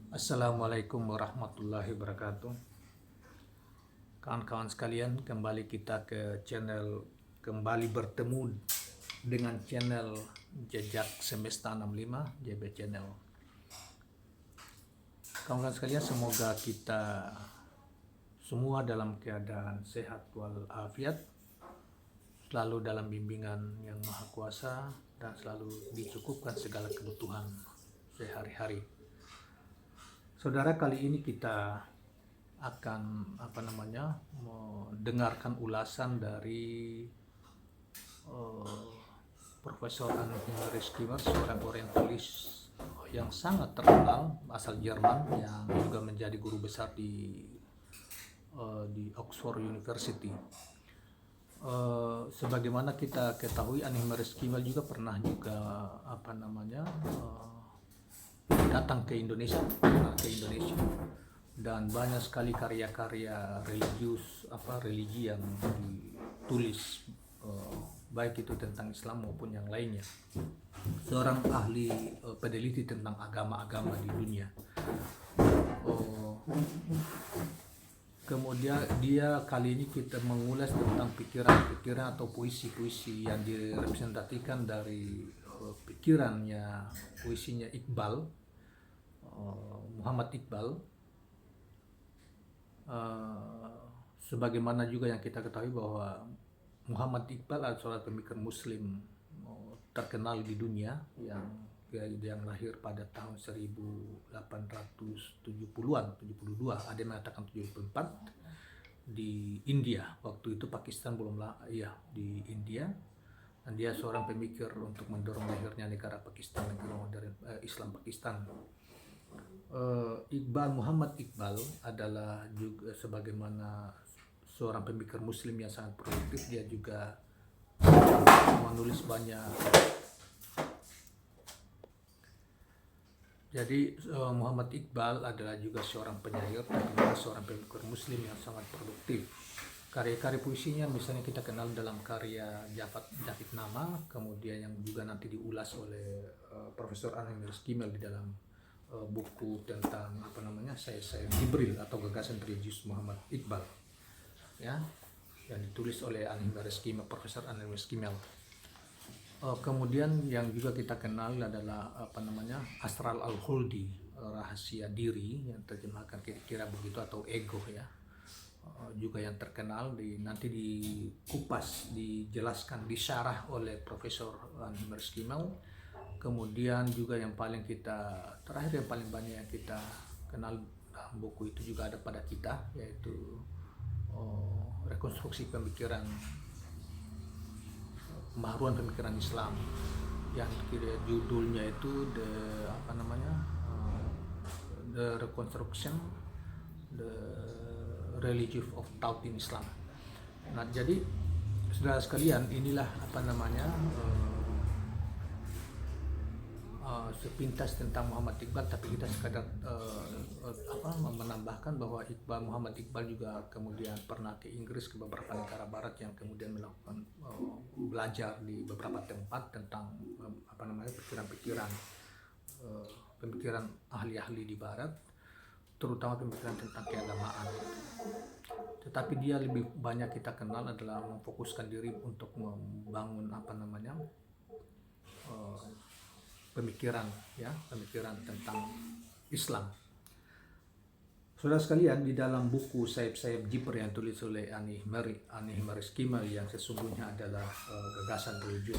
Assalamualaikum warahmatullahi wabarakatuh. Kawan-kawan sekalian, kembali kita ke kembali bertemu dengan channel Jejak Semesta 65 JB Channel. Kawan-kawan sekalian, semoga kita semua dalam keadaan sehat walafiat, selalu dalam bimbingan yang Maha Kuasa, dan selalu dicukupkan segala kebutuhan sehari-hari. Saudara, kali ini kita akan mendengarkan ulasan dari Profesor Anne-Marie Schimmel, seorang orientalis yang sangat terkenal asal Jerman yang juga menjadi guru besar di Oxford University. Sebagaimana kita ketahui, Anne-Marie Schimmel juga pernah datang ke Indonesia, dan banyak sekali karya-karya religi yang ditulis, baik itu tentang Islam maupun yang lainnya. Seorang ahli peneliti tentang agama-agama di dunia. Kemudian kali ini kita mengulas tentang pikiran-pikiran atau puisi-puisi yang direpresentasikan dari puisinya Iqbal, Muhammad Iqbal. Sebagaimana juga yang kita ketahui bahwa Muhammad Iqbal adalah seorang pemikir Muslim terkenal di dunia yang lahir pada tahun 1870-an, 72, ada yang mengatakan 74, di India. Waktu itu Pakistan belum di India, dan dia seorang pemikir untuk mendorong lahirnya negara Pakistan, negara modern Islam Pakistan. Muhammad Iqbal adalah juga sebagaimana seorang pemikir Muslim yang sangat produktif. Dia juga menulis banyak. Jadi Muhammad Iqbal adalah juga seorang penyair dan juga seorang pemikir Muslim yang sangat produktif. Karya-karya puisinya misalnya kita kenal dalam karya Javid Nama, kemudian yang juga nanti diulas oleh Profesor Anne-Marie Schimmel di dalam buku tentang saya Jibril atau gagasan religius Muhammad Iqbal, ya, yang ditulis oleh Profesor Anne-Marie Schimmel. Kemudian yang juga kita kenal adalah Asrar al-Khuldi, rahasia diri, yang terjemahkan kira-kira begitu, atau ego, ya, juga yang terkenal, nanti dikupas, dijelaskan, disyarah oleh Profesor Anne-Marie Schimmel. Kemudian juga yang paling banyak yang kita kenal dalam buku itu juga ada pada kita, yaitu rekonstruksi pemikiran, pembaharuan pemikiran Islam, yang judulnya itu The Reconstruction the Religion of Thought in Islam. Nah, jadi saudara sekalian, inilah sepintas tentang Muhammad Iqbal, tapi kita sekadar menambahkan bahwa Muhammad Iqbal juga kemudian pernah ke Inggris, ke beberapa negara barat, yang kemudian melakukan belajar di beberapa tempat tentang pemikiran ahli-ahli di barat, terutama pemikiran tentang keagamaan. Tetapi dia lebih banyak kita kenal adalah memfokuskan diri untuk membangun pemikiran tentang Islam. Saudara sekalian, di dalam buku Sayap-Sayap Jibril yang tulis oleh Anne-Marie Schimmel, yang sesungguhnya adalah gagasan religius,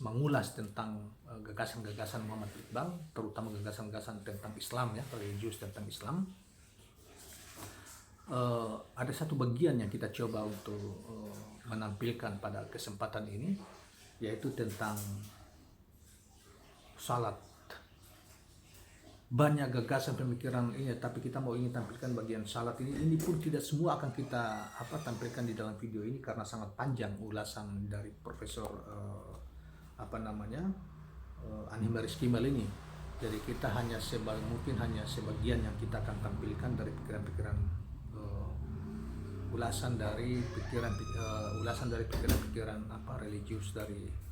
mengulas tentang gagasan-gagasan Muhammad Iqbal, terutama gagasan-gagasan tentang Islam, ya, religius tentang Islam. Ada satu bagian yang kita coba untuk menampilkan pada kesempatan ini, yaitu tentang salat. Banyak gagasan pemikiran ini, tapi kita ingin tampilkan bagian salat ini. Ini pun tidak semua akan kita tampilkan di dalam video ini karena sangat panjang ulasan dari Profesor Anne-Marie Schimmel ini. Jadi kita hanya sebagian yang kita akan tampilkan dari pikiran-pikiran, ulasan dari pikiran-pikiran religius dari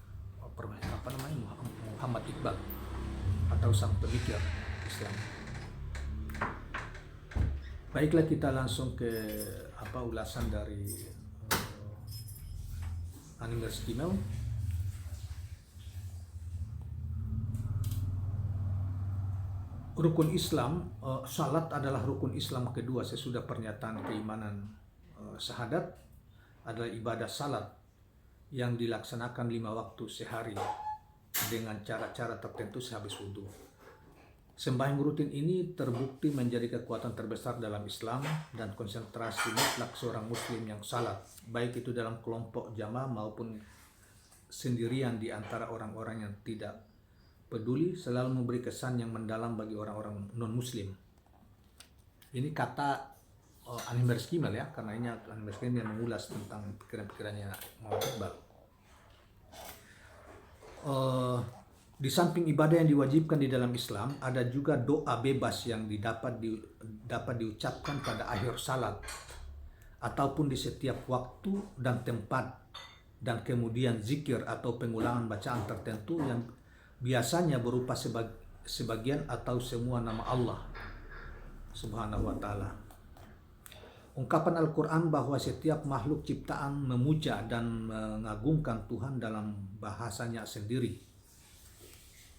Muhammad Iqbal atau sang pemikir. Islam. Baiklah, kita langsung ke ulasan dari Animers Gmail. Rukun Islam, salat adalah rukun Islam kedua sesudah pernyataan keimanan syahadat, adalah ibadah salat yang dilaksanakan 5 waktu sehari dengan cara-cara tertentu sehabis wudhu. Sembahyang rutin ini terbukti menjadi kekuatan terbesar dalam Islam dan konsentrasi mutlak seorang muslim yang salat, baik itu dalam kelompok jamaah maupun sendirian di antara orang-orang yang tidak peduli, selalu memberi kesan yang mendalam bagi orang-orang non-muslim. Ini kata Animers Gmail ya, karena ini Animers Gmail yang mengulas tentang pikiran-pikirannya Muhammad Iqbal. Di samping ibadah yang diwajibkan di dalam Islam, ada juga doa bebas yang dapat diucapkan pada akhir salat ataupun di setiap waktu dan tempat, dan kemudian zikir atau pengulangan bacaan tertentu yang biasanya berupa sebagian atau semua nama Allah Subhanahu wa ta'ala. Ungkapan Al-Quran bahwa setiap makhluk ciptaan memuja dan mengagungkan Tuhan dalam bahasanya sendiri,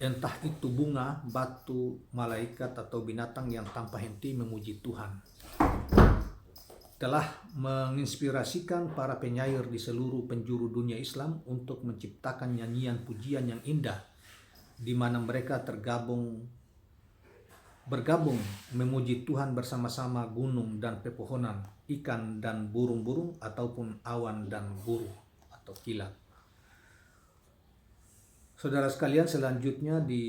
entah itu bunga, batu, malaikat, atau binatang yang tanpa henti memuji Tuhan, telah menginspirasikan para penyair di seluruh penjuru dunia Islam untuk menciptakan nyanyian pujian yang indah, di mana mereka bergabung memuji Tuhan bersama-sama gunung dan pepohonan, ikan dan burung-burung, ataupun awan dan buruh atau kilat. Saudara sekalian, selanjutnya di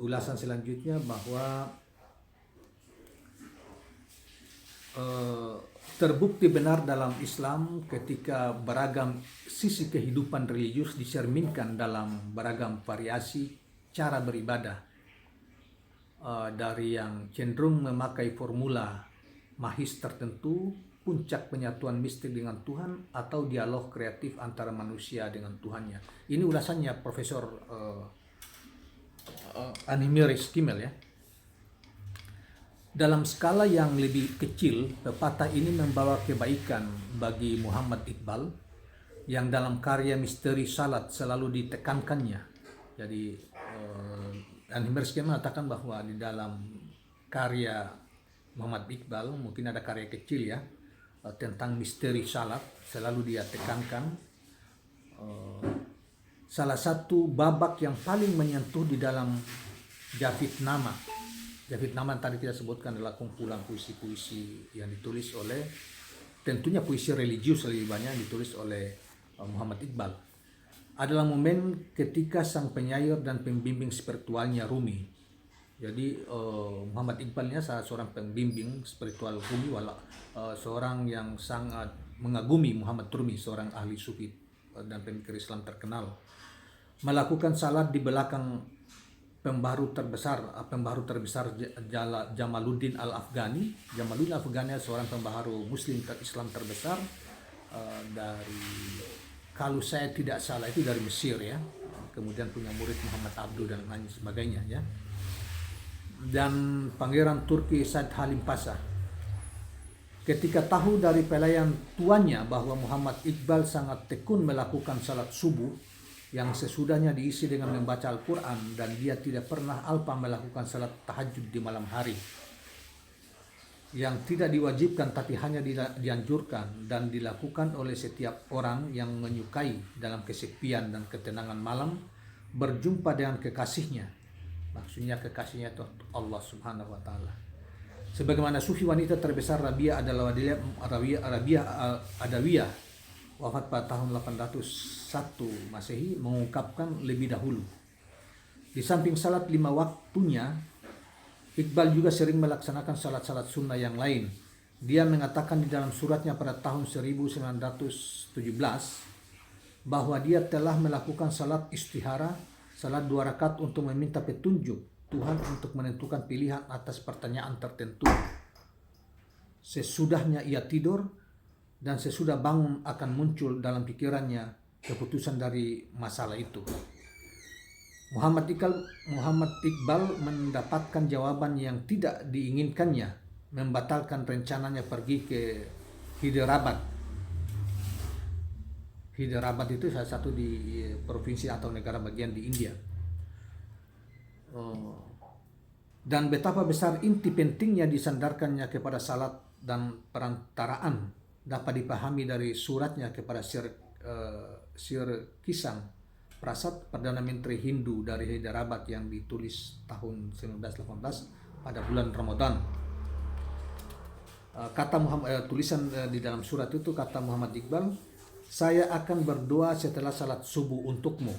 ulasan selanjutnya bahwa terbukti benar dalam Islam ketika beragam sisi kehidupan religius dicerminkan dalam beragam variasi cara beribadah, dari yang cenderung memakai formula mahis tertentu, puncak penyatuan mistik dengan Tuhan, atau dialog kreatif antara manusia dengan Tuhannya. Ini ulasannya Profesor Animers Gmail ya. Dalam skala yang lebih kecil, pepatah ini membawa kebaikan bagi Muhammad Iqbal yang dalam karya Misteri Salat selalu ditekankannya. Jadi Animers Gmail mengatakan bahwa di dalam karya Muhammad Iqbal, mungkin ada karya kecil ya, tentang misteri salat, selalu dia tekankan salah satu babak yang paling menyentuh di dalam Jafitnama. Jafitnama yang tadi kita sebutkan adalah kumpulan puisi-puisi yang ditulis oleh, tentunya puisi religius lebih banyak yang ditulis oleh Muhammad Iqbal. Adalah momen ketika sang penyair dan pembimbing spiritualnya Rumi. Jadi Muhammad Iqbalnya seorang pembimbing spiritual Rumi, seorang yang sangat mengagumi Muhammad Rumi, seorang ahli sufi dan pemikir Islam terkenal, melakukan salat di belakang pembaharu terbesar Jamaluddin Al-Afghani. Jamaluddin Al-Afghani seorang pembaharu Muslim Islam terbesar dari, kalau saya tidak salah itu dari Mesir ya. Kemudian punya murid Muhammad Abduh dan lain sebagainya ya. Dan Pangeran Turki Said Halim Pasha. Ketika tahu dari pelayan tuannya bahwa Muhammad Iqbal sangat tekun melakukan salat subuh yang sesudahnya diisi dengan membaca Al-Quran, dan dia tidak pernah alpa melakukan salat tahajud di malam hari yang tidak diwajibkan tapi hanya dianjurkan dan dilakukan oleh setiap orang yang menyukai dalam kesepian dan ketenangan malam berjumpa dengan kekasihnya. Maksudnya kekasihnya itu Allah Subhanahu wa ta'ala. Sebagaimana sufi wanita terbesar Rabi'ah Adawiyah, wafat pada tahun 801 Masehi, mengungkapkan lebih dahulu. Di samping salat 5 waktunya, Iqbal juga sering melaksanakan salat-salat sunnah yang lain. Dia mengatakan di dalam suratnya pada tahun 1917 bahwa dia telah melakukan salat istihara, salat 2 rakaat untuk meminta petunjuk Tuhan untuk menentukan pilihan atas pertanyaan tertentu. Sesudahnya ia tidur dan sesudah bangun akan muncul dalam pikirannya keputusan dari masalah itu. Muhammad Iqbal mendapatkan jawaban yang tidak diinginkannya, membatalkan rencananya pergi ke Hyderabad. Hyderabad itu salah satu di provinsi atau negara bagian di India. Dan betapa besar inti pentingnya disandarkannya kepada salat dan perantaraan dapat dipahami dari suratnya kepada Sir Kisang Prasad, Perdana Menteri Hindu dari Hyderabad yang ditulis tahun 1918 pada bulan Ramadan. Tulisan di dalam surat itu kata Muhammad Iqbal, "Saya akan berdoa setelah salat subuh untukmu.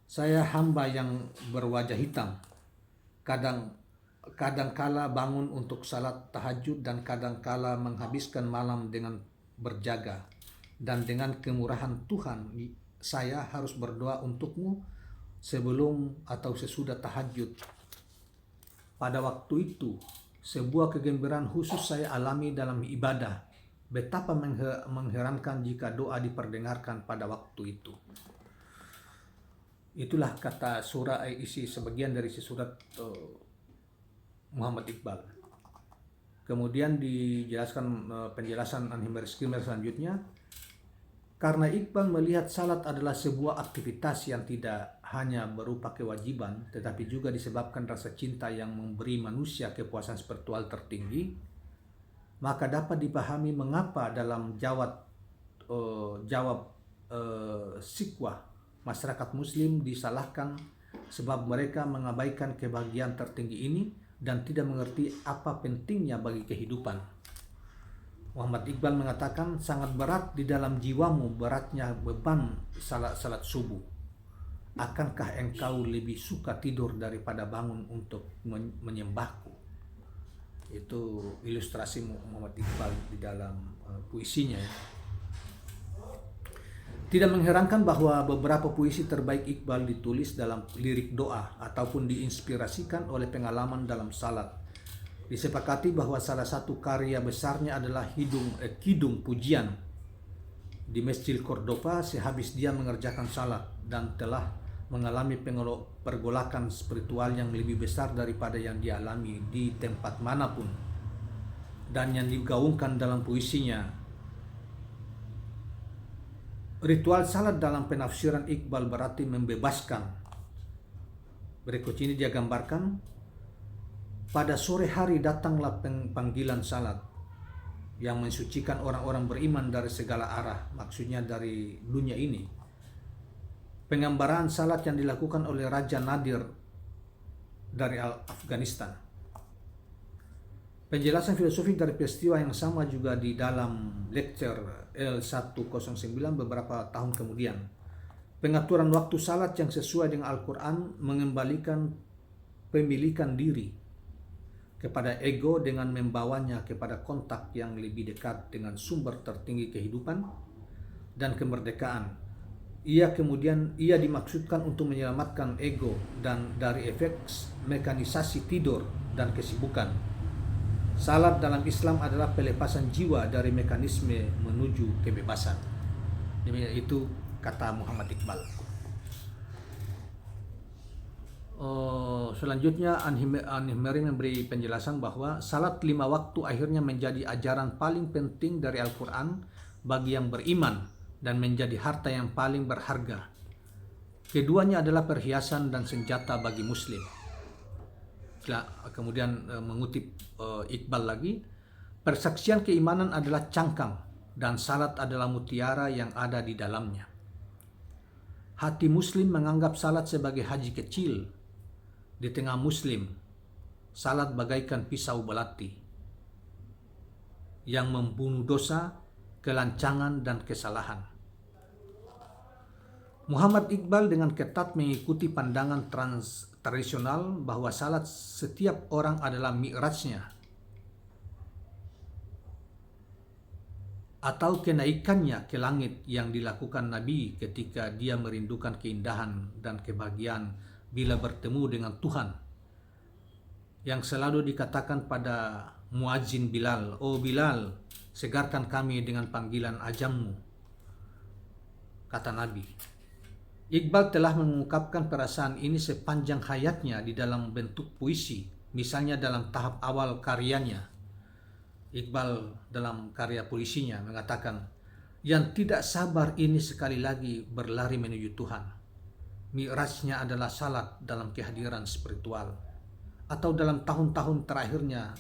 Saya hamba yang berwajah hitam. Kadang-kala bangun untuk salat tahajud dan kadang-kala menghabiskan malam dengan berjaga. Dan dengan kemurahan Tuhan, saya harus berdoa untukmu sebelum atau sesudah tahajud. Pada waktu itu, sebuah kegembiraan khusus saya alami dalam ibadah. Betapa mengherankan jika doa diperdengarkan pada waktu itu." Itulah kata isi sebagian dari surat Muhammad Iqbal. Kemudian dijelaskan penjelasan Anhimer selanjutnya. Karena Iqbal melihat salat adalah sebuah aktivitas yang tidak hanya berupa kewajiban, tetapi juga disebabkan rasa cinta yang memberi manusia kepuasan spiritual tertinggi, maka dapat dipahami mengapa dalam jawab Sikwah masyarakat Muslim disalahkan sebab mereka mengabaikan kebahagiaan tertinggi ini dan tidak mengerti apa pentingnya bagi kehidupan. Muhammad Iqbal mengatakan, sangat berat di dalam jiwamu beratnya beban salat subuh. Akankah engkau lebih suka tidur daripada bangun untuk menyembahku? Itu ilustrasi Muhammad Iqbal di dalam puisinya. Tidak mengherankan bahwa beberapa puisi terbaik Iqbal ditulis dalam lirik doa ataupun diinspirasikan oleh pengalaman dalam salat. Disepakati bahwa salah satu karya besarnya adalah Kidung Pujian di Masjid Cordova sehabis dia mengerjakan salat dan telah mengalami pergolakan spiritual yang lebih besar daripada yang dialami di tempat manapun, dan yang digaungkan dalam puisinya. Ritual salat dalam penafsiran Iqbal berarti membebaskan. Berikut ini dia gambarkan. Pada sore hari datanglah panggilan salat yang mensucikan orang-orang beriman dari segala arah, maksudnya dari dunia ini. Penggambaran salat yang dilakukan oleh Raja Nadir dari Afghanistan. Penjelasan filosofik dari peristiwa yang sama juga di dalam lecture L109 beberapa tahun kemudian. Pengaturan waktu salat yang sesuai dengan Al-Quran mengembalikan pemilikan diri kepada ego dengan membawanya kepada kontak yang lebih dekat dengan sumber tertinggi kehidupan dan kemerdekaan. Ia dimaksudkan untuk menyelamatkan ego dan dari efek mekanisasi tidur dan kesibukan. Salat dalam Islam adalah pelepasan jiwa dari mekanisme menuju kebebasan. Itu kata Muhammad Iqbal. Selanjutnya An-Himyari memberi penjelasan bahwa salat 5 waktu akhirnya menjadi ajaran paling penting dari Al-Quran bagi yang beriman dan menjadi harta yang paling berharga. Keduanya adalah perhiasan dan senjata bagi Muslim. Kemudian mengutip Iqbal lagi, persaksian keimanan adalah cangkang dan salat adalah mutiara yang ada di dalamnya. Hati Muslim menganggap salat sebagai haji kecil. Di tengah Muslim, salat bagaikan pisau belati yang membunuh dosa, kelancangan, dan kesalahan. Muhammad Iqbal dengan ketat mengikuti pandangan tradisional bahwa salat setiap orang adalah mi'rajnya atau kenaikannya ke langit yang dilakukan Nabi ketika dia merindukan keindahan dan kebahagiaan bila bertemu dengan Tuhan, yang selalu dikatakan pada muadzin Bilal, "Oh Bilal, segarkan kami dengan panggilan azanmu," kata Nabi. Iqbal telah mengungkapkan perasaan ini sepanjang hayatnya di dalam bentuk puisi, misalnya dalam tahap awal karyanya. Iqbal dalam karya puisinya mengatakan, yang tidak sabar ini sekali lagi berlari menuju Tuhan. Mi'rajnya adalah salat dalam kehadiran spiritual. Atau dalam tahun-tahun terakhirnya,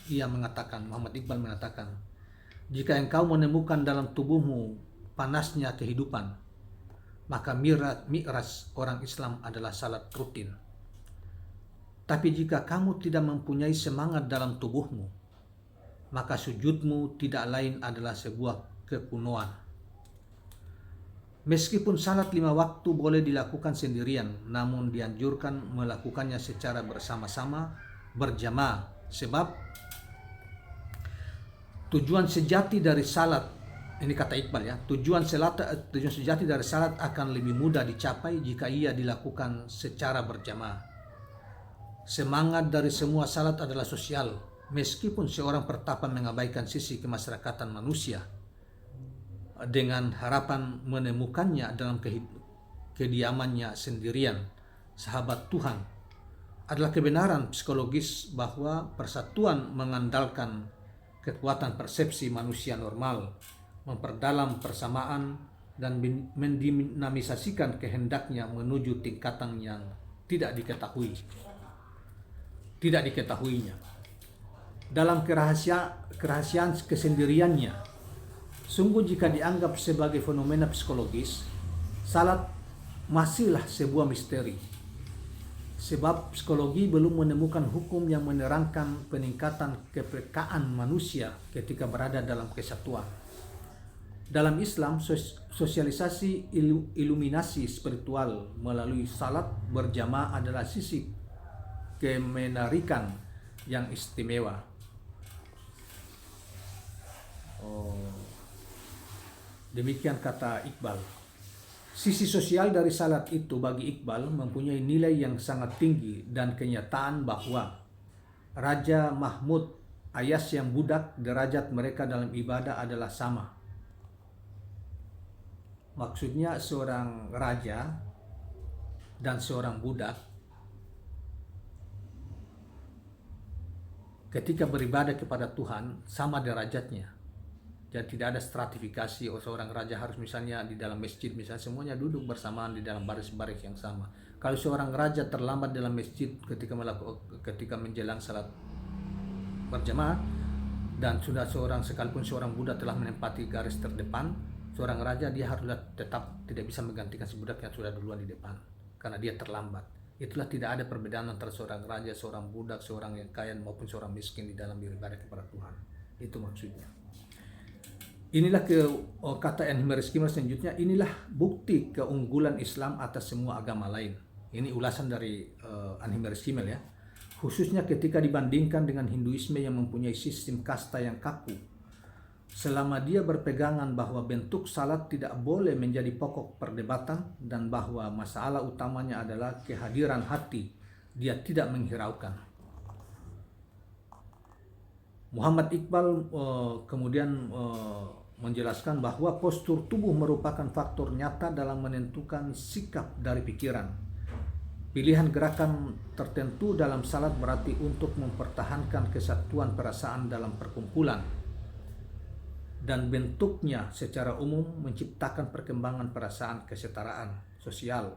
Muhammad Iqbal mengatakan, jika engkau menemukan dalam tubuhmu panasnya kehidupan, maka mi'raj orang Islam adalah salat rutin. Tapi jika kamu tidak mempunyai semangat dalam tubuhmu, maka sujudmu tidak lain adalah sebuah kekunoan. Meskipun salat 5 waktu boleh dilakukan sendirian, namun dianjurkan melakukannya secara bersama-sama, berjamaah, sebab tujuan sejati dari salat, ini kata Iqbal ya, tujuan sejati dari salat akan lebih mudah dicapai jika ia dilakukan secara berjamaah. Semangat dari semua salat adalah sosial, meskipun seorang pertapa mengabaikan sisi kemasyarakatan manusia dengan harapan menemukannya dalam kediamannya sendirian. Sahabat Tuhan, adalah kebenaran psikologis bahwa persatuan mengandalkan kekuatan persepsi manusia normal, memperdalam persamaan dan mendinamisasikan kehendaknya menuju tingkatan yang tidak diketahuinya. Dalam kerahasiaan kesendiriannya, sungguh jika dianggap sebagai fenomena psikologis, salat masihlah sebuah misteri. Sebab psikologi belum menemukan hukum yang menerangkan peningkatan kepekaan manusia ketika berada dalam kesatuan. Dalam Islam, sosialisasi iluminasi spiritual melalui salat berjamaah adalah sisi kemenarikan yang istimewa. Demikian kata Iqbal. Sisi sosial dari salat itu bagi Iqbal mempunyai nilai yang sangat tinggi dan kenyataan bahwa Raja Mahmud Ayas yang budak, derajat mereka dalam ibadah adalah sama. Maksudnya seorang raja dan seorang budak ketika beribadah kepada Tuhan sama derajatnya. Jadi tidak ada stratifikasi, seorang raja harus misalnya di dalam masjid, misalnya semuanya duduk bersamaan di dalam baris-baris yang sama. Kalau seorang raja terlambat dalam masjid ketika menjelang salat berjamaah, dan sudah sekalipun seorang budak telah menempati garis terdepan, seorang raja dia harus tetap tidak bisa menggantikan si budak yang sudah duluan di depan karena dia terlambat. Itulah tidak ada perbedaan antara seorang raja, seorang budak, seorang yang kaya maupun seorang miskin di dalam beribadah kepada Tuhan. Itu maksudnya. Inilah kata Anheim Skimmel selanjutnya, inilah bukti keunggulan Islam atas semua agama lain. Ini ulasan dari Anheim Skimmel ya. Khususnya ketika dibandingkan dengan Hinduisme yang mempunyai sistem kasta yang kaku. Selama dia berpegangan bahwa bentuk salat tidak boleh menjadi pokok perdebatan dan bahwa masalah utamanya adalah kehadiran hati, dia tidak menghiraukan. Muhammad Iqbal kemudian menjelaskan bahwa postur tubuh merupakan faktor nyata dalam menentukan sikap dari pikiran. Pilihan gerakan tertentu dalam salat berarti untuk mempertahankan kesatuan perasaan dalam perkumpulan. Dan bentuknya secara umum menciptakan perkembangan perasaan kesetaraan sosial.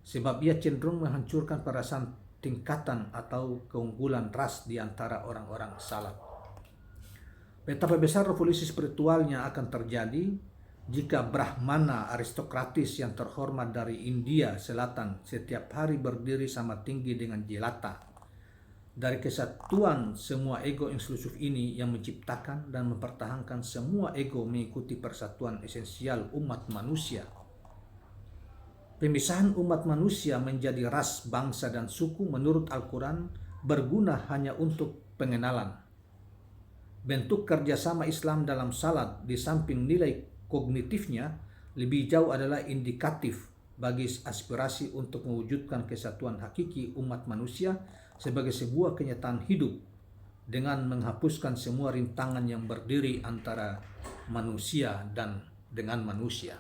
Sebab ia cenderung menghancurkan perasaan tingkatan atau keunggulan ras di antara orang-orang salat. Betapa besar revolusi spiritualnya akan terjadi jika Brahmana aristokratis yang terhormat dari India Selatan setiap hari berdiri sama tinggi dengan jelata. Dari kesatuan semua ego eksklusif ini yang menciptakan dan mempertahankan semua ego mengikuti persatuan esensial umat manusia. Pemisahan umat manusia menjadi ras, bangsa, dan suku menurut Al-Quran berguna hanya untuk pengenalan. Bentuk kerjasama Islam dalam salat di samping nilai kognitifnya lebih jauh adalah indikatif bagi aspirasi untuk mewujudkan kesatuan hakiki umat manusia sebagai sebuah kenyataan hidup dengan menghapuskan semua rintangan yang berdiri antara manusia dan dengan manusia.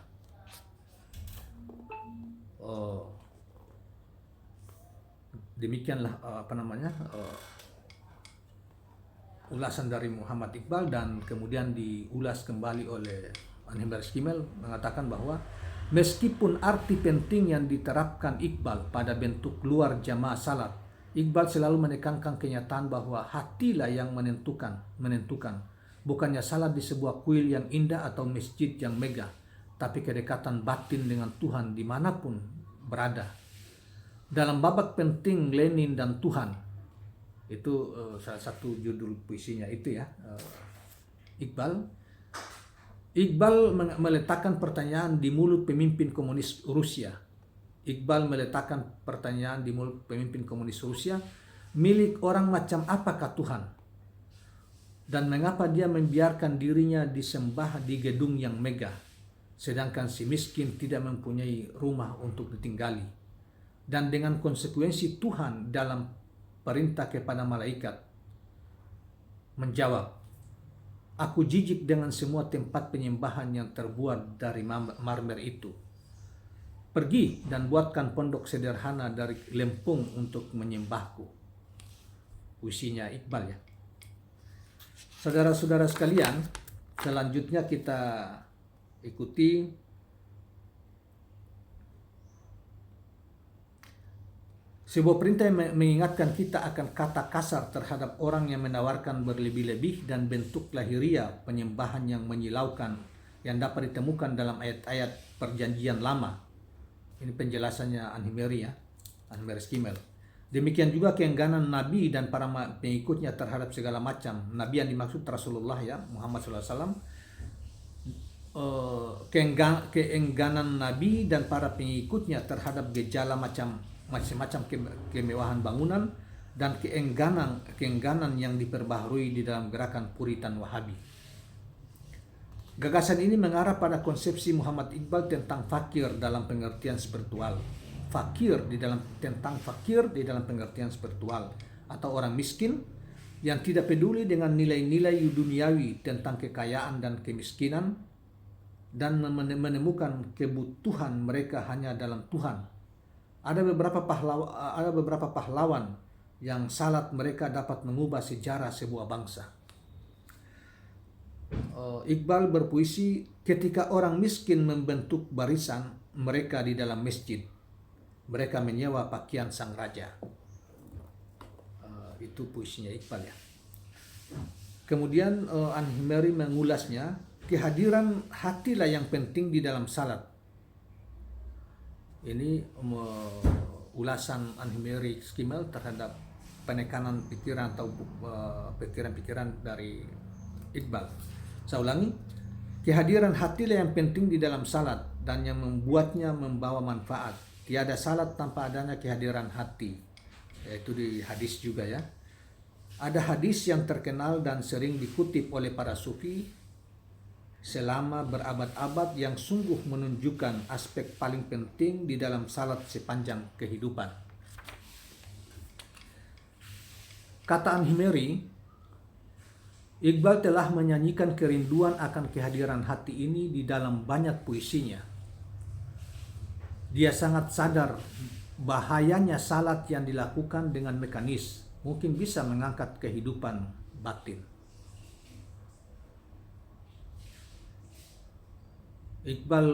Uh, Demikianlah ulasan dari Muhammad Iqbal, dan kemudian diulas kembali oleh Anhimari Skimmel, mengatakan bahwa meskipun arti penting yang diterapkan Iqbal pada bentuk luar jamaah salat, Iqbal selalu menekankan kenyataan bahwa hatilah yang menentukan. Bukannya salat di sebuah kuil yang indah atau masjid yang megah, tapi kedekatan batin dengan Tuhan dimanapun berada. Dalam babak penting Lenin dan Tuhan, itu salah satu judul puisinya itu ya, Iqbal meletakkan pertanyaan di mulut pemimpin komunis Rusia. Iqbal meletakkan pertanyaan di mulut pemimpin komunis Rusia, milik orang macam apakah Tuhan? Dan mengapa dia membiarkan dirinya disembah di gedung yang megah, sedangkan si miskin tidak mempunyai rumah untuk ditinggali? Dan dengan konsekuensi Tuhan dalam perintah kepada malaikat menjawab, aku jijik dengan semua tempat penyembahan yang terbuat dari marmer itu. Pergi dan buatkan pondok sederhana dari lempung untuk menyembahku. Puisinya Iqbal ya. Saudara-saudara sekalian, selanjutnya kita ikuti sebuah perintah yang mengingatkan kita akan kata kasar terhadap orang yang menawarkan berlebih-lebih dan bentuk lahiria penyembahan yang menyilaukan yang dapat ditemukan dalam ayat-ayat perjanjian lama. Ini penjelasannya Anhimari ya, Anhimari Skimmel. Demikian juga keengganan Nabi dan para pengikutnya terhadap segala macam. Nabi yang dimaksud Rasulullah ya, Muhammad SAW. Keengganan Nabi dan para pengikutnya terhadap gejala macam-macam kemewahan bangunan dan keengganan yang diperbaharui di dalam gerakan Puritan Wahabi. Gagasan ini mengarah pada konsepsi Muhammad Iqbal tentang fakir dalam pengertian spiritual. Tentang fakir di dalam pengertian spiritual, atau orang miskin yang tidak peduli dengan nilai-nilai duniawi tentang kekayaan dan kemiskinan, dan menemukan kebutuhan mereka hanya dalam Tuhan. Ada beberapa pahlawan yang salat mereka dapat mengubah sejarah sebuah bangsa. Iqbal berpuisi, ketika orang miskin membentuk barisan mereka di dalam masjid, mereka menyewa pakaian sang raja. Itu puisinya Iqbal ya. Kemudian Anhimari mengulasnya, kehadiran hatilah yang penting di dalam salat. Ini ulasan Anhimari Skimmel terhadap penekanan pikiran atau pikiran-pikiran dari Iqbal. Saya ulangi, kehadiran hatilah yang penting di dalam salat dan yang membuatnya membawa manfaat. Tiada salat tanpa adanya kehadiran hati. Yaitu di hadis juga ya. Ada hadis yang terkenal dan sering dikutip oleh para sufi selama berabad-abad yang sungguh menunjukkan aspek paling penting di dalam salat sepanjang kehidupan. Kata Anhimari, Iqbal telah menyanyikan kerinduan akan kehadiran hati ini di dalam banyak puisinya. Dia sangat sadar bahayanya salat yang dilakukan dengan mekanis mungkin bisa mengangkat kehidupan batin. Iqbal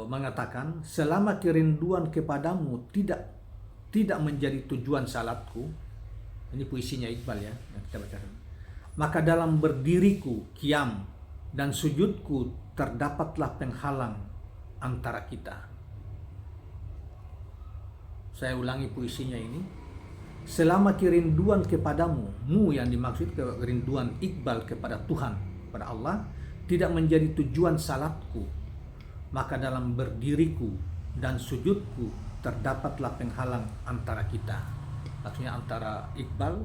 mengatakan, selama kerinduan kepadamu tidak menjadi tujuan salatku, ini puisinya Iqbal ya, yang kita bacakan, maka dalam berdiriku, qiyam, dan sujudku terdapatlah penghalang antara kita. Saya ulangi puisinya ini. Selama kerinduan kepadamu, yang dimaksud kerinduan Iqbal kepada Tuhan, kepada Allah, tidak menjadi tujuan salatku, maka dalam berdiriku dan sujudku terdapatlah penghalang antara kita. Maksudnya antara Iqbal,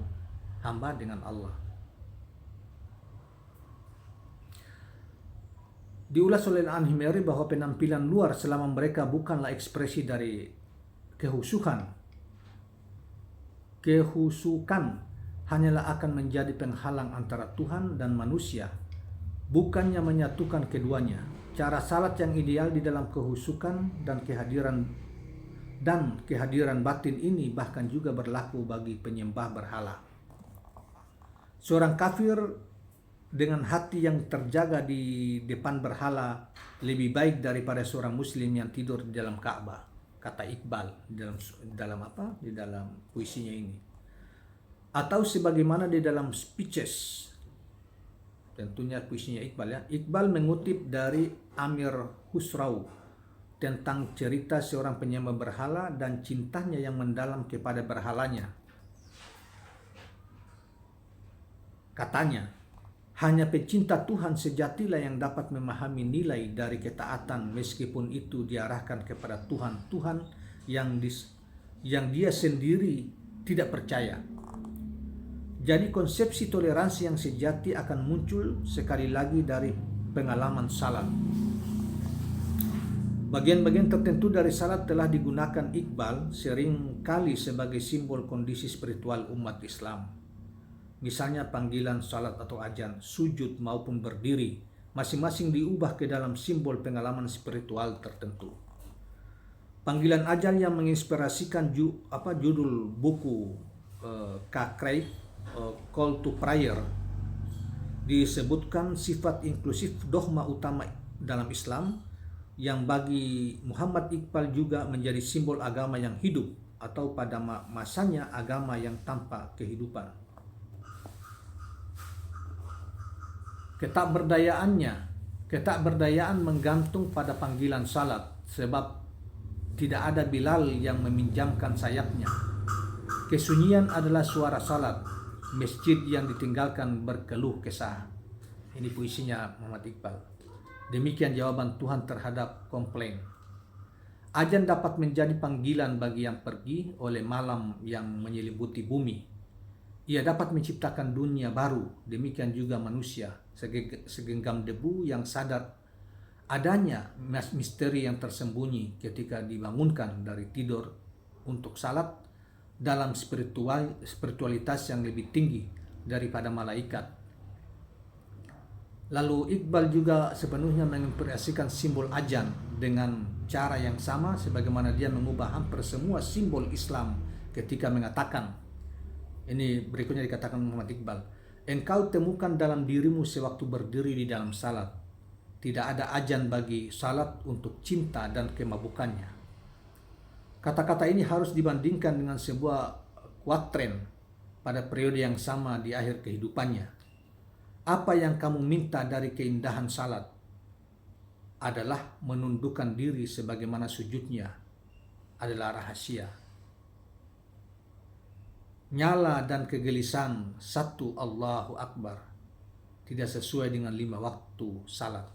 hamba, dengan Allah. Diulas oleh Anhimari bahwa penampilan luar selama mereka bukanlah ekspresi dari kehusukan hanyalah akan menjadi penghalang antara Tuhan dan manusia, bukannya menyatukan keduanya. Cara salat yang ideal di dalam kehusukan dan kehadiran dan kehadiran batin ini bahkan juga berlaku bagi penyembah berhala. Seorang kafir dengan hati yang terjaga di depan berhala lebih baik daripada seorang muslim yang tidur di dalam Ka'bah, kata Iqbal di dalam puisinya ini. Atau sebagaimana di dalam Speeches, tentunya puisinya Iqbal ya. Iqbal mengutip dari Amir Khusrau tentang cerita seorang penyembah berhala dan cintanya yang mendalam kepada berhalanya. Katanya, hanya pecinta Tuhan sejatilah yang dapat memahami nilai dari ketaatan meskipun itu diarahkan kepada Tuhan yang dia sendiri tidak percaya. Jadi konsepsi toleransi yang sejati akan muncul sekali lagi dari pengalaman salat. Bagian-bagian tertentu dari salat telah digunakan Iqbal sering kali sebagai simbol kondisi spiritual umat Islam. Misalnya panggilan salat atau ajan, sujud maupun berdiri, masing-masing diubah ke dalam simbol pengalaman spiritual tertentu. Panggilan ajan yang menginspirasikan judul buku K. Craig, Call to Prayer, disebutkan sifat inklusif dogma utama dalam Islam yang bagi Muhammad Iqbal juga menjadi simbol agama yang hidup atau pada masanya agama yang tanpa kehidupan. Ketakberdayaan menggantung pada panggilan salat sebab tidak ada Bilal yang meminjamkan sayapnya. Kesunyian adalah suara salat, masjid yang ditinggalkan berkeluh kesah. Ini puisinya Muhammad Iqbal. Demikian jawaban Tuhan terhadap komplain. Ajan dapat menjadi panggilan bagi yang pergi oleh malam yang menyelimuti bumi. Ia dapat menciptakan dunia baru, demikian juga manusia, segenggam debu yang sadar adanya misteri yang tersembunyi ketika dibangunkan dari tidur untuk salat dalam spiritualitas yang lebih tinggi daripada malaikat. Lalu Iqbal juga sepenuhnya menginspirasikan simbol ajan dengan cara yang sama sebagaimana dia mengubah hampir semua simbol Islam ketika mengatakan, ini berikutnya dikatakan Muhammad Iqbal, engkau temukan dalam dirimu sewaktu berdiri di dalam salat. Tidak ada ajan bagi salat untuk cinta dan kemabukannya. Kata-kata ini harus dibandingkan dengan sebuah kuatren pada periode yang sama di akhir kehidupannya. Apa yang kamu minta dari keindahan salat adalah menundukkan diri sebagaimana sujudnya adalah rahasia. Nyala dan kegelisahan satu Allahu Akbar tidak sesuai dengan 5 waktu salat.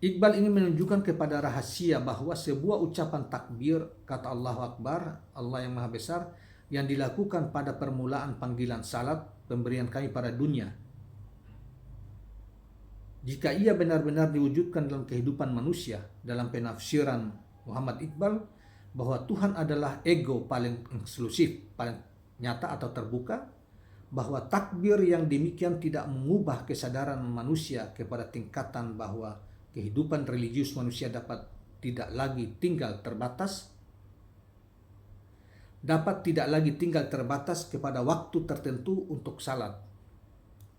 Iqbal ingin menunjukkan kepada rahasia bahwa sebuah ucapan takbir, kata Allahu Akbar, Allah yang Maha Besar, yang dilakukan pada permulaan panggilan salat, pemberian kami pada dunia. Jika ia benar-benar diwujudkan dalam kehidupan manusia, dalam penafsiran Muhammad Iqbal, bahwa Tuhan adalah ego paling eksklusif, paling nyata atau terbuka, bahwa takbir yang demikian tidak mengubah kesadaran manusia kepada tingkatan bahwa kehidupan religius manusia dapat tidak lagi tinggal terbatas kepada waktu tertentu untuk salat,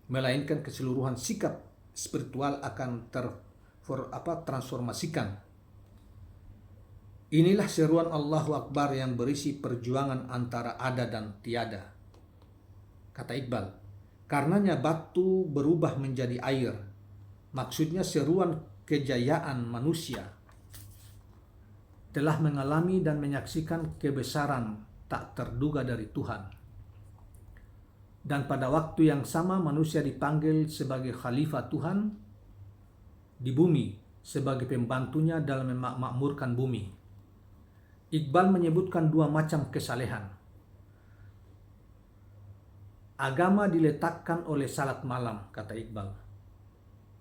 melainkan keseluruhan sikap spiritual akan transformasikan. Inilah seruan Allahu Akbar yang berisi perjuangan antara ada dan tiada. Kata Iqbal, karenanya batu berubah menjadi air. Maksudnya seruan kejayaan manusia telah mengalami dan menyaksikan kebesaran tak terduga dari Tuhan. Dan pada waktu yang sama manusia dipanggil sebagai khalifah Tuhan di bumi, sebagai pembantunya dalam memakmurkan bumi. Iqbal menyebutkan 2 macam kesalehan. Agama diletakkan oleh salat malam, kata Iqbal,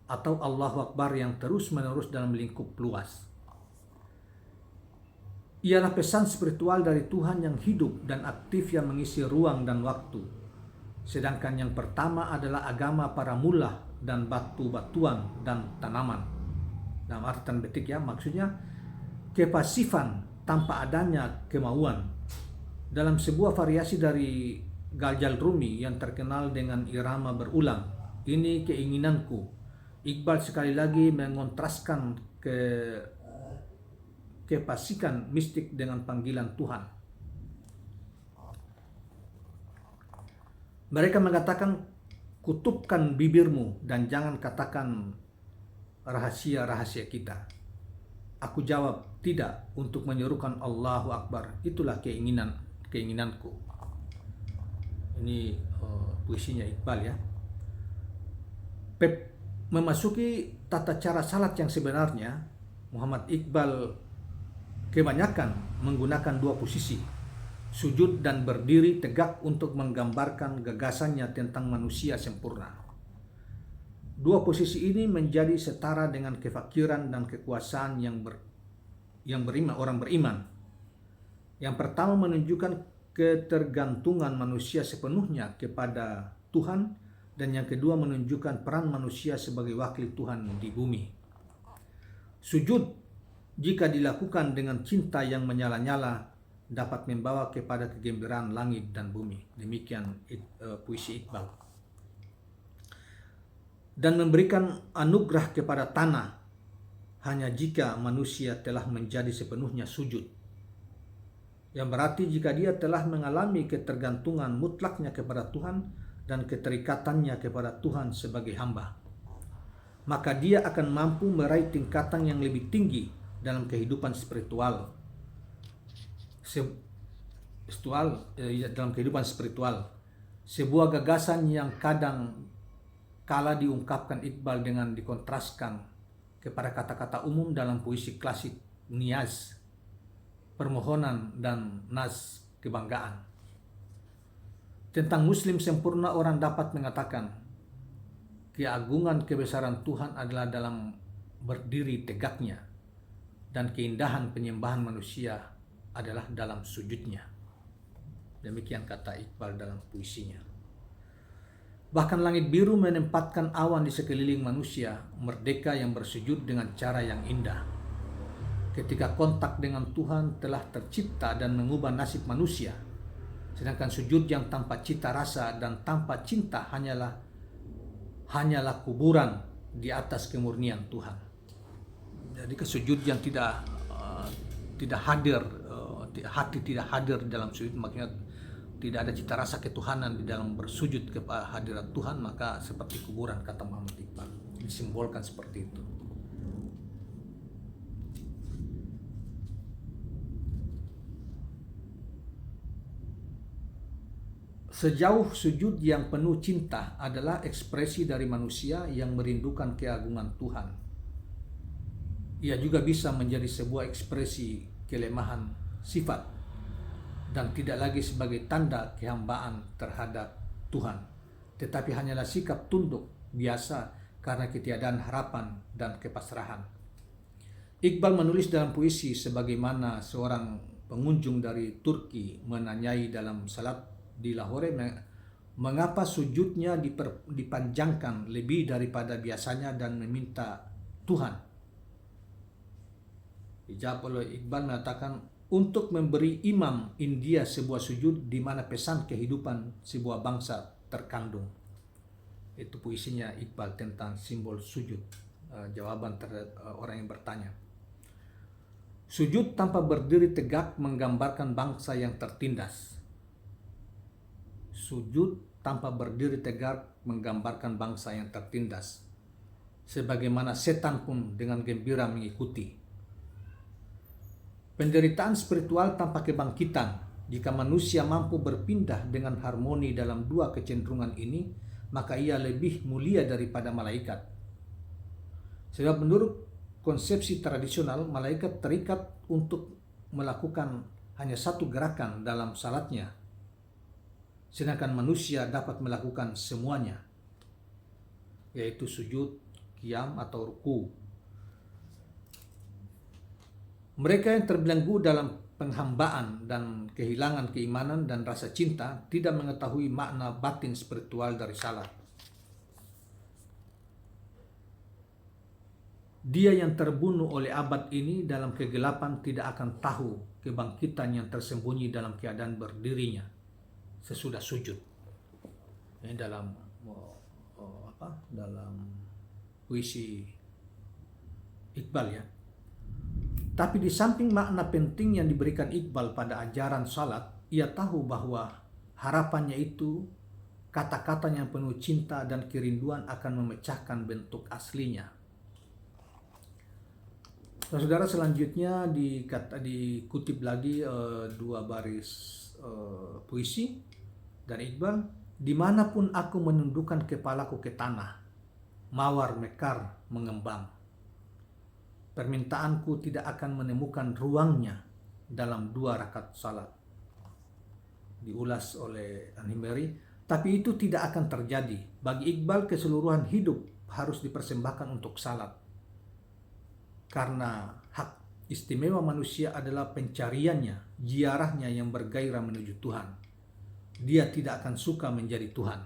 atau Allahu Akbar yang terus-menerus dalam lingkup luas. Ialah pesan spiritual dari Tuhan yang hidup dan aktif yang mengisi ruang dan waktu. Sedangkan yang pertama adalah agama para mullah dan batu-batuan dan tanaman. Dalam arti betik ya, maksudnya kepasifan tanpa adanya kemauan. Dalam sebuah variasi dari Ghazal Rumi yang terkenal dengan irama berulang, "Ini keinginanku," Iqbal sekali lagi mengontraskan kepasikan mistik dengan panggilan Tuhan. Mereka mengatakan, "Kutupkan bibirmu dan jangan katakan rahasia-rahasia kita." Aku jawab, "Tidak, untuk menyerukan Allahu Akbar. Itulah keinginanku." Ini puisinya Iqbal ya. Memasuki tata cara salat yang sebenarnya, Muhammad Iqbal kebanyakan menggunakan dua posisi, sujud dan berdiri tegak, untuk menggambarkan gagasannya tentang manusia sempurna. Dua posisi ini menjadi setara dengan kefakiran dan kekuasaan orang beriman. Yang pertama menunjukkan ketergantungan manusia sepenuhnya kepada Tuhan, dan yang kedua menunjukkan peran manusia sebagai wakil Tuhan di bumi. Sujud jika dilakukan dengan cinta yang menyala-nyala dapat membawa kepada kegembiraan langit dan bumi. Demikian puisi Iqbal. Dan memberikan anugerah kepada tanah hanya jika manusia telah menjadi sepenuhnya sujud. Yang berarti jika dia telah mengalami ketergantungan mutlaknya kepada Tuhan dan keterikatannya kepada Tuhan sebagai hamba, maka dia akan mampu meraih tingkatan yang lebih tinggi dalam kehidupan spiritual. Sebuah gagasan yang kadang kala diungkapkan Iqbal dengan dikontraskan kepada kata-kata umum dalam puisi klasik niaz, permohonan, dan nas kebanggaan. Tentang Muslim sempurna, orang dapat mengatakan, keagungan kebesaran Tuhan adalah dalam berdiri tegaknya, dan keindahan penyembahan manusia adalah dalam sujudnya. Demikian kata Iqbal dalam puisinya. Bahkan langit biru menempatkan awan di sekeliling manusia, merdeka yang bersujud dengan cara yang indah. Ketika kontak dengan Tuhan telah tercipta dan mengubah nasib manusia, sedangkan sujud yang tanpa cita rasa dan tanpa cinta hanyalah kuburan di atas kemurnian Tuhan. Jadi kesujud yang tidak hadir, hati tidak hadir dalam sujud, maksudnya tidak ada cita rasa ketuhanan di dalam bersujud kepada hadirat Tuhan, maka seperti kuburan, kata Muhammad Iqbal. Disimbolkan seperti itu. Sejauh sujud yang penuh cinta adalah ekspresi dari manusia yang merindukan keagungan Tuhan, ia juga bisa menjadi sebuah ekspresi kelemahan sifat dan tidak lagi sebagai tanda kehambaan terhadap Tuhan, tetapi hanyalah sikap tunduk biasa karena ketiadaan harapan dan kepasrahan. Iqbal menulis dalam puisi sebagaimana seorang pengunjung dari Turki menanyai dalam salat di Lahore, mengapa sujudnya dipanjangkan lebih daripada biasanya dan meminta Tuhan. Dijawab oleh Iqbal mengatakan, untuk memberi imam India sebuah sujud di mana pesan kehidupan sebuah bangsa terkandung. Itu puisinya Iqbal tentang simbol sujud. Jawaban terhadap orang yang bertanya. Sujud tanpa berdiri tegak menggambarkan bangsa yang tertindas. Sujud tanpa berdiri tegak menggambarkan bangsa yang tertindas. Sebagaimana setan pun dengan gembira mengikuti. Penderitaan spiritual tanpa kebangkitan. Jika manusia mampu berpindah dengan harmoni dalam dua kecenderungan ini, maka ia lebih mulia daripada malaikat. Sebab menurut konsepsi tradisional, malaikat terikat untuk melakukan hanya satu gerakan dalam salatnya, sedangkan manusia dapat melakukan semuanya, yaitu sujud, qiyam atau ruku. Mereka yang terbelenggu dalam penghambaan dan kehilangan keimanan dan rasa cinta tidak mengetahui makna batin spiritual dari salat. Dia yang terbunuh oleh abad ini dalam kegelapan tidak akan tahu kebangkitan yang tersembunyi dalam keadaan berdirinya sesudah sujud. Ini dalam dalam puisi Iqbal ya. Tapi di samping makna penting yang diberikan Iqbal pada ajaran salat, ia tahu bahwa harapannya itu kata-kata yang penuh cinta dan kerinduan akan memecahkan bentuk aslinya. Saudara, selanjutnya dikutip lagi dua baris puisi dari Iqbal. Dimanapun aku menundukkan kepalaku ke tanah, mawar mekar mengembang. Permintaanku tidak akan menemukan ruangnya dalam 2 rakaat salat. Diulas oleh An-Himyari, tapi itu tidak akan terjadi. Bagi Iqbal, keseluruhan hidup harus dipersembahkan untuk salat. Karena hak istimewa manusia adalah pencariannya, ziarahnya yang bergairah menuju Tuhan. Dia tidak akan suka menjadi Tuhan.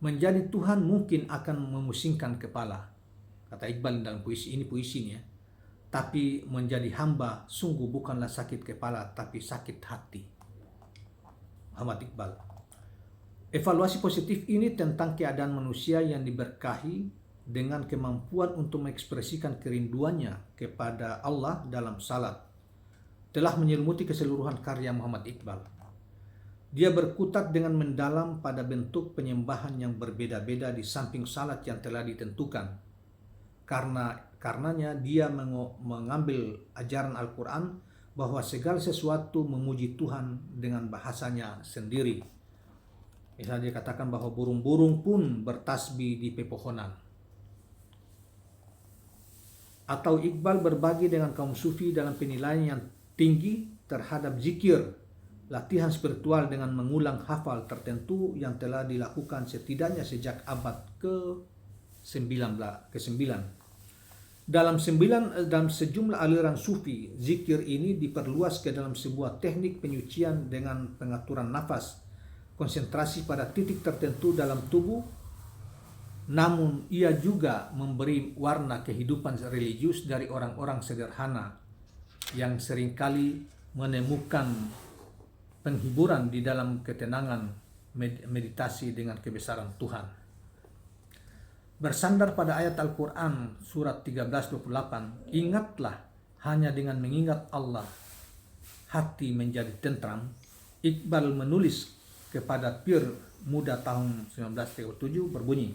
Menjadi Tuhan mungkin akan memusingkan kepala, kata Iqbal dalam puisinya. Tapi menjadi hamba sungguh bukanlah sakit kepala, tapi sakit hati. Muhammad Iqbal. Evaluasi positif ini tentang keadaan manusia yang diberkahi dengan kemampuan untuk mengekspresikan kerinduannya kepada Allah dalam salat telah menyelimuti keseluruhan karya Muhammad Iqbal. Dia berkutat dengan mendalam pada bentuk penyembahan yang berbeda-beda di samping salat yang telah ditentukan. Karenanya dia mengambil ajaran Al-Quran bahwa segala sesuatu memuji Tuhan dengan bahasanya sendiri. Misalnya dia katakan bahwa burung-burung pun bertasbih di pepohonan. Atau Iqbal berbagi dengan kaum sufi dalam penilaian yang tinggi terhadap zikir, latihan spiritual dengan mengulang hafal tertentu yang telah dilakukan setidaknya sejak abad ke-9. Dalam sejumlah aliran sufi, zikir ini diperluas ke dalam sebuah teknik penyucian dengan pengaturan nafas, konsentrasi pada titik tertentu dalam tubuh. Namun ia juga memberi warna kehidupan religius dari orang-orang sederhana yang seringkali menemukan penghiburan di dalam ketenangan meditasi dengan kebesaran Tuhan. Bersandar pada ayat Al-Quran surat 13:28, ingatlah hanya dengan mengingat Allah hati menjadi tentram. Iqbal menulis kepada Pir muda tahun 1937 berbunyi,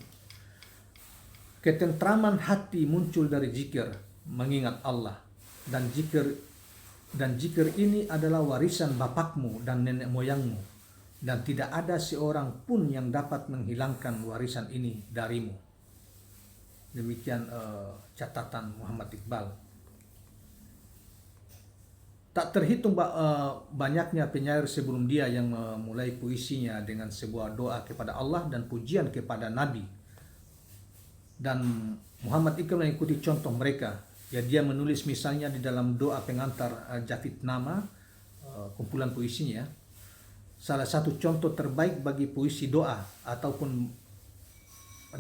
ketentraman hati muncul dari zikir, mengingat Allah, dan zikir ini adalah warisan bapakmu dan nenek moyangmu, dan tidak ada seorang pun yang dapat menghilangkan warisan ini darimu. Demikian catatan Muhammad Iqbal. Tak terhitung banyaknya penyair sebelum dia yang memulai puisinya dengan sebuah doa kepada Allah dan pujian kepada Nabi. Dan Muhammad Iqbal mengikuti contoh mereka. Ya, dia menulis misalnya di dalam doa pengantar Jafitnama, kumpulan puisinya, salah satu contoh terbaik bagi puisi doa, ataupun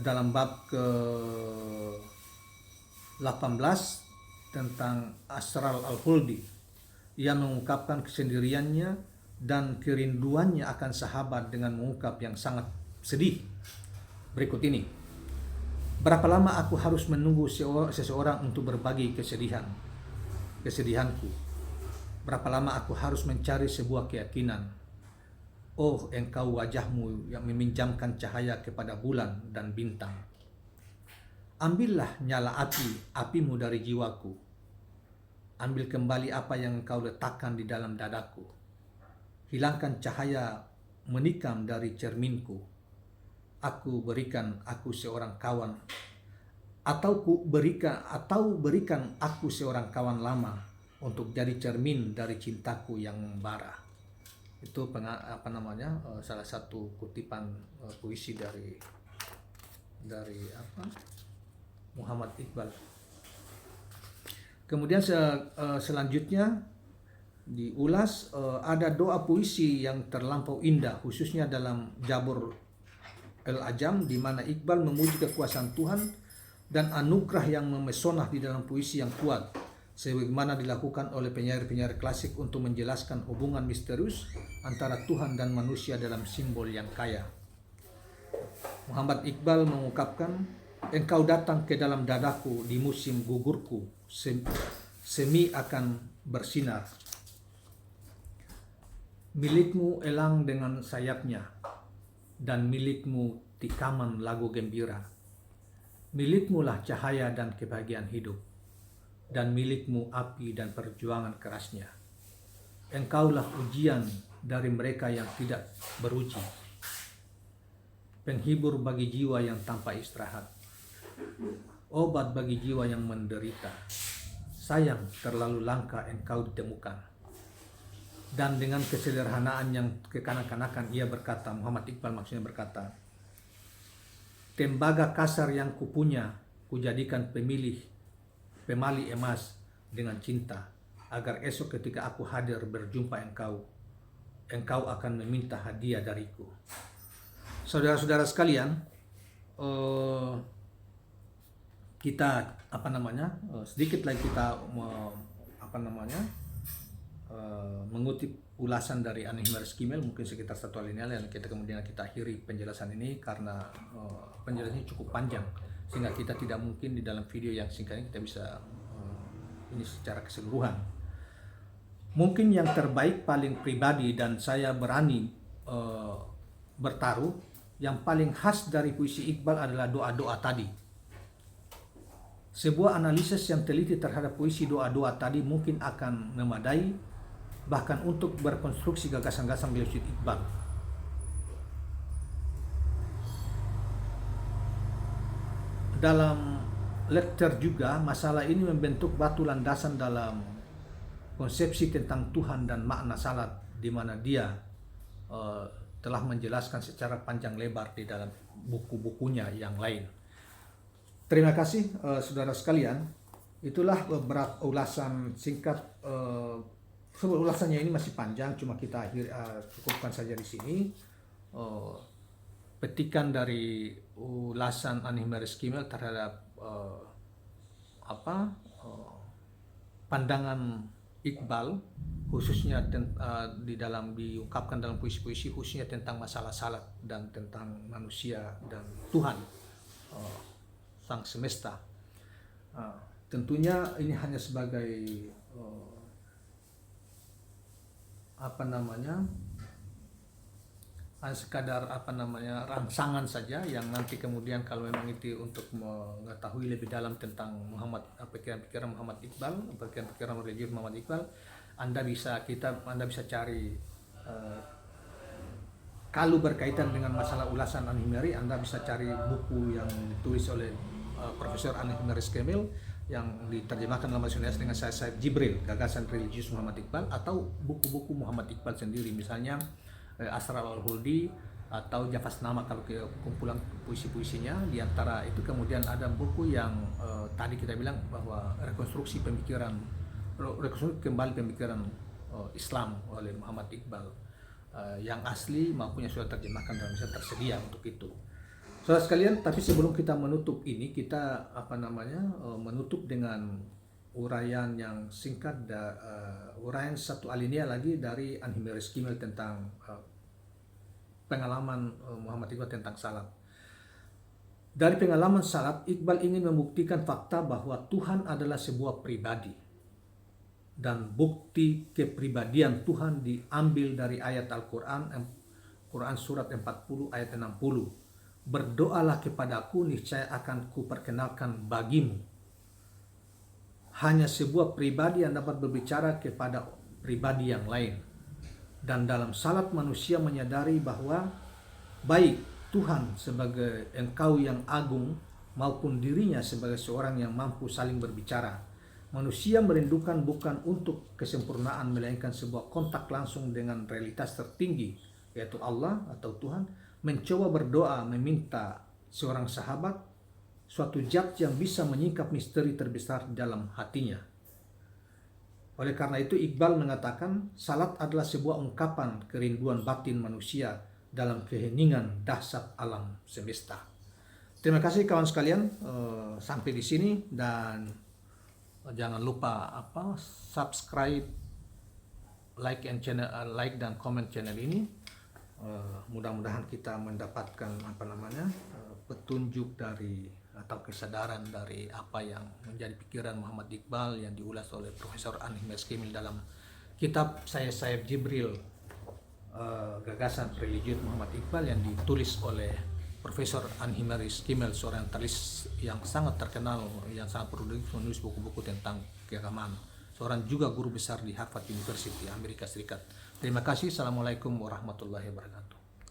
dalam bab ke-18 tentang Asrar Al-Huldi, ia mengungkapkan kesendiriannya dan kerinduannya akan sahabat dengan mengungkap yang sangat sedih berikut ini. Berapa lama aku harus menunggu seseorang untuk berbagi kesedihanku? Berapa lama aku harus mencari sebuah keyakinan? Oh, engkau wajahmu yang meminjamkan cahaya kepada bulan dan bintang. Ambillah nyala apimu dari jiwaku. Ambil kembali apa yang engkau letakkan di dalam dadaku. Hilangkan cahaya menikam dari cerminku. Aku berikan aku seorang kawan, atau berikan aku seorang kawan lama untuk jadi cermin dari cintaku yang membara. Itu salah satu kutipan puisi dari Muhammad Iqbal. Kemudian selanjutnya diulas ada doa puisi yang terlampau indah, khususnya dalam Jabur Al-Ajam, di mana Iqbal memuji kekuasaan Tuhan dan anugerah yang memesona di dalam puisi yang kuat, sebagaimana dilakukan oleh penyair-penyair klasik untuk menjelaskan hubungan misterius antara Tuhan dan manusia dalam simbol yang kaya. Muhammad Iqbal mengungkapkan, engkau datang ke dalam dadaku di musim gugurku, semi akan bersinar. Milikmu elang dengan sayapnya, dan milikmu tikaman lagu gembira. Milikmulah cahaya dan kebahagiaan hidup, dan milikmu api dan perjuangan kerasnya. Engkaulah ujian dari mereka yang tidak beruji, penghibur bagi jiwa yang tanpa istirahat, obat bagi jiwa yang menderita. Sayang, terlalu langka engkau ditemukan. Dan dengan kesederhanaan yang kekanak-kanakan ia berkata, Muhammad Iqbal maksudnya berkata, tembaga kasar yang kupunya, kujadikan pemali emas dengan cinta, agar esok ketika aku hadir berjumpa engkau akan meminta hadiah dariku. Saudara-saudara sekalian, kita sedikit lagi kita mengutip ulasan dari An-Nihmaris Kimel, mungkin sekitar 1 alinea, dan kemudian kita akhiri penjelasan ini karena penjelasannya cukup panjang sehingga kita tidak mungkin di dalam video yang singkat ini kita bisa ini secara keseluruhan. Mungkin yang terbaik paling pribadi, dan saya berani bertaruh, yang paling khas dari puisi Iqbal adalah doa-doa tadi. Sebuah analisis yang teliti terhadap puisi doa-doa tadi mungkin akan memadai bahkan untuk berkonstruksi gagasan-gagasan beliau Iqbal. Dalam lecture juga, masalah ini membentuk batu landasan dalam konsepsi tentang Tuhan dan makna salat, di mana dia telah menjelaskan secara panjang lebar di dalam buku-bukunya yang lain. Terima kasih saudara sekalian. Itulah beberapa ulasan singkat. Ulasannya ini masih panjang, cuma kita cukupkan saja di sini. Petikan dari ulasan An-Nihmaris Kimel terhadap pandangan Iqbal, khususnya diungkapkan dalam puisi-puisi, khususnya tentang masalah salat dan tentang manusia dan Tuhan, sang semesta. Tentunya ini hanya sebagai sekadar rangsangan saja, yang nanti kemudian kalau memang itu untuk mengetahui lebih dalam tentang pikiran-pikiran Muhammad Iqbal, pikiran-pikiran religius Muhammad Iqbal, Anda bisa cari kalau berkaitan dengan masalah ulasan An-Nihmari, Anda bisa cari buku yang ditulis oleh Profesor An-Nihmaris Kimel yang diterjemahkan dalam bahasa Indonesia dengan Said Jibril, Gagasan Religius Muhammad Iqbal, atau buku-buku Muhammad Iqbal sendiri, misalnya Asrar al-Huldi atau Jafasnama kalau ke kumpulan puisi-puisinya. Di antara itu kemudian ada buku yang tadi kita bilang bahwa rekonstruksi kembali pemikiran Islam oleh Muhammad Iqbal, yang asli maupun yang sudah terjemahkan dalam Indonesia tersedia untuk itu. Saudara sekalian, tapi sebelum kita menutup ini, kita menutup dengan uraian yang singkat, uraian 1 alinea lagi dari An-Nihmaris Kimel tentang pengalaman Muhammad Iqbal tentang salat. Dari pengalaman salat, Iqbal ingin membuktikan fakta bahwa Tuhan adalah sebuah pribadi, dan bukti kepribadian Tuhan diambil dari ayat Al-Quran, Quran surat 40 ayat 60. Berdoalah kepadaku, niscaya akan kuperkenalkan bagimu. Hanya sebuah pribadi yang dapat berbicara kepada pribadi yang lain. Dan dalam salat manusia menyadari bahwa baik Tuhan sebagai Engkau yang agung maupun dirinya sebagai seorang yang mampu saling berbicara. Manusia merindukan bukan untuk kesempurnaan, melainkan sebuah kontak langsung dengan realitas tertinggi, yaitu Allah atau Tuhan, mencoba berdoa meminta seorang sahabat, suatu zat yang bisa menyingkap misteri terbesar dalam hatinya. Oleh karena itu Iqbal mengatakan salat adalah sebuah ungkapan kerinduan batin manusia dalam keheningan dahsyat alam semesta. Terima kasih kawan sekalian, sampai di sini, dan jangan lupa subscribe, like dan comment channel ini. Mudah-mudahan kita mendapatkan petunjuk dari atau kesadaran dari apa yang menjadi pikiran Muhammad Iqbal yang diulas oleh Profesor Anhimaris Kimil dalam kitab Saya Saif Jibril, Gagasan Religius Muhammad Iqbal, yang ditulis oleh Profesor Anhimaris Kimil, seorang tulis yang sangat terkenal, yang sangat produktif menulis buku-buku tentang keagamaan, seorang juga guru besar di Harvard University Amerika Serikat. Terima kasih. Assalamualaikum warahmatullahi wabarakatuh.